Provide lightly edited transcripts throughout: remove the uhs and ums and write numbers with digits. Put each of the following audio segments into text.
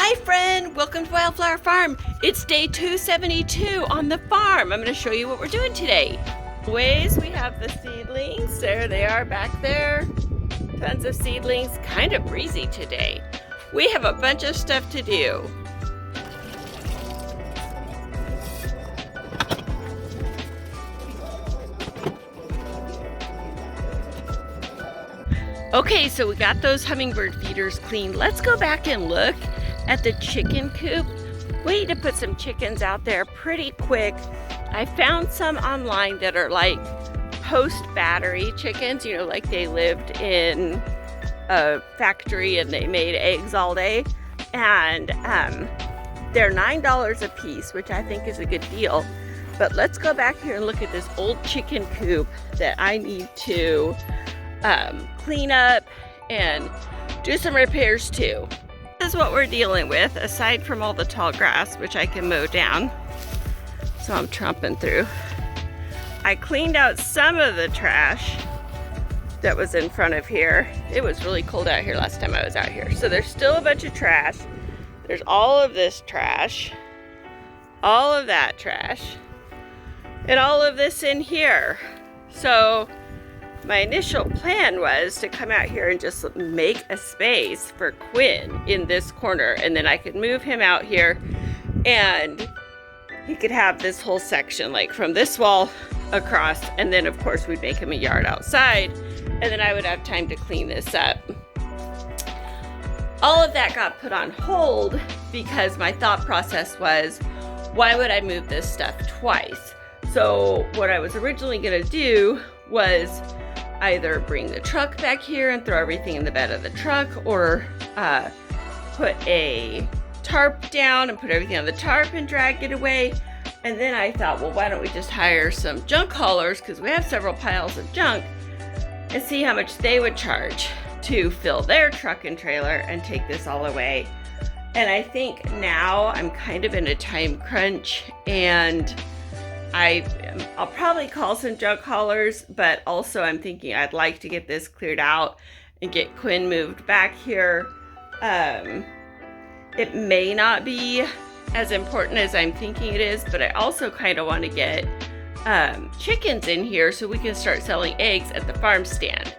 Hi friend, welcome to Wildflower Farm. It's day 272 on the farm. I'm going to show you what we're doing today. Ways we have the seedlings. There they are back there. Tons of seedlings. Kind of breezy today. We have a bunch of stuff to do. Okay, so we got those hummingbird feeders cleaned. Let's go back and look at the chicken coop. We need to put some chickens out there pretty quick. I found some online that are like post-battery chickens, you know, like they lived in a factory and they made eggs all day. And they're $9 a piece, which I think is a good deal. But let's go back here and look at this old chicken coop that I need to clean up and do some repairs too. This is what we're dealing with, aside from all the tall grass, which I can mow down. So I'm tromping through. I cleaned out some of the trash that was in front of here. It was really cold out here last time I was out here. So there's still a bunch of trash. There's all of this trash, all of that trash, and all of this in here. So my initial plan was to come out here and just make a space for Quinn in this corner, and then I could move him out here and he could have this whole section, like from this wall across, and then of course we'd make him a yard outside, and then I would have time to clean this up. All of that got put on hold because my thought process was, why would I move this stuff twice? So what I was originally gonna do was either bring the truck back here and throw everything in the bed of the truck, or put a tarp down and put everything on the tarp and drag it away. And then I thought, well, why don't we just hire some junk haulers, because we have several piles of junk, and see how much they would charge to fill their truck and trailer and take this all away. And I think now I'm kind of in a time crunch, and I'll probably call some junk haulers, but also I'm thinking I'd like to get this cleared out and get Quinn moved back here. It may not be as important as I'm thinking it is, but I also kind of want to get chickens in here so we can start selling eggs at the farm stand.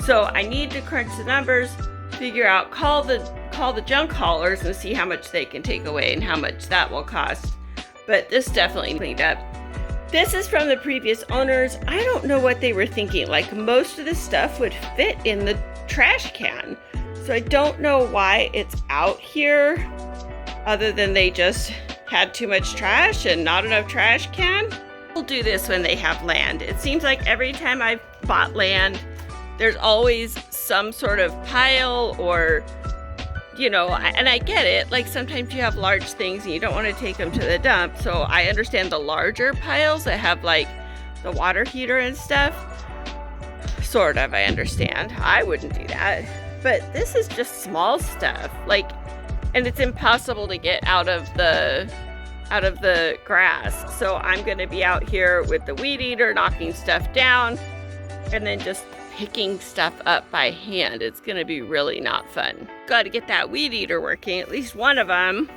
So I need to crunch the numbers, figure out, call the junk haulers and see how much they can take away and how much that will cost. But this definitely cleaned up. This is from the previous owners. I don't know what they were thinking. Like, most of this stuff would fit in the trash can. So I don't know why it's out here, other than they just had too much trash and not enough trash can. We'll do this when they have land. It seems like every time I've bought land, there's always some sort of pile, or, you know, and I get it. Like, sometimes you have large things and you don't want to take them to the dump. So I understand the larger piles that have like the water heater and stuff. Sort of, I understand. I wouldn't do that. But this is just small stuff. Like, and it's impossible to get out of the grass. So I'm going to be out here with the weed eater, knocking stuff down, and then just picking stuff up by hand. It's gonna be really not fun. Got to get that weed eater working, at least one of them.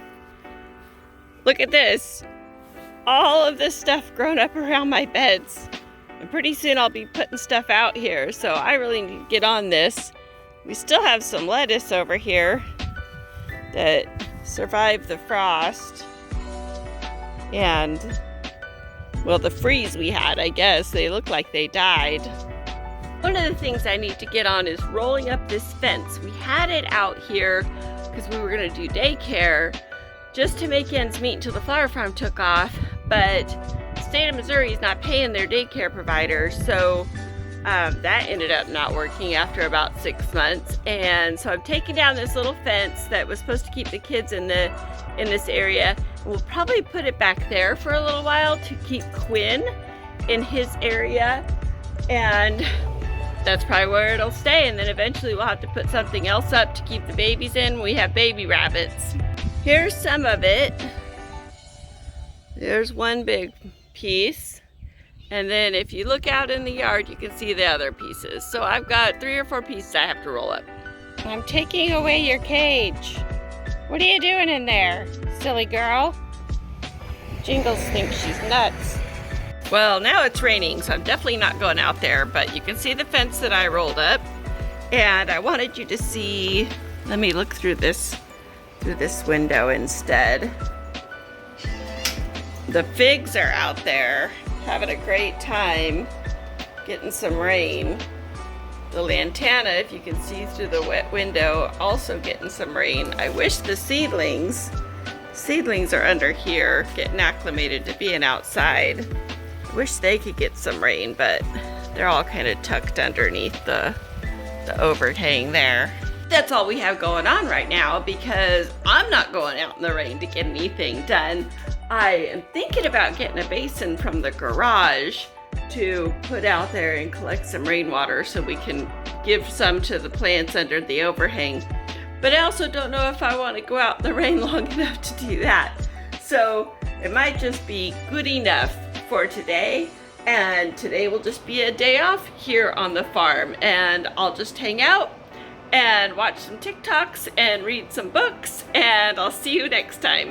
Look at this. All of this stuff grown up around my beds. And pretty soon I'll be putting stuff out here, so I really need to get on this. We still have some lettuce over here that survived the frost. And, well, the freeze we had, I guess. They look like they died. One of the things I need to get on is rolling up this fence. We had it out here because we were going to do daycare just to make ends meet until the flower farm took off, but the state of Missouri is not paying their daycare providers, so that ended up not working after about 6 months. And so I'm taking down this little fence that was supposed to keep the kids in this area. We'll probably put it back there for a little while to keep Quinn in his area, and that's probably where it'll stay. And then eventually we'll have to put something else up to keep the babies in. We have baby rabbits. Here's some of it. There's one big piece. And then if you look out in the yard, you can see the other pieces. So I've got 3 or 4 pieces I have to roll up. I'm taking away your cage. What are you doing in there, silly girl? Jingles thinks she's nuts. Well, now it's raining, so I'm definitely not going out there, but you can see the fence that I rolled up. And I wanted you to see, let me look through this window instead. The figs are out there having a great time getting some rain. The lantana, if you can see through the wet window, also getting some rain. I wish the seedlings are under here getting acclimated to being outside. I wish they could get some rain, but they're all kind of tucked underneath the overhang there. That's all we have going on right now because I'm not going out in the rain to get anything done. I am thinking about getting a basin from the garage to put out there and collect some rainwater so we can give some to the plants under the overhang. But I also don't know if I want to go out in the rain long enough to do that. So it might just be good enough for today. And today will just be a day off here on the farm. And I'll just hang out and watch some TikToks and read some books. And I'll see you next time.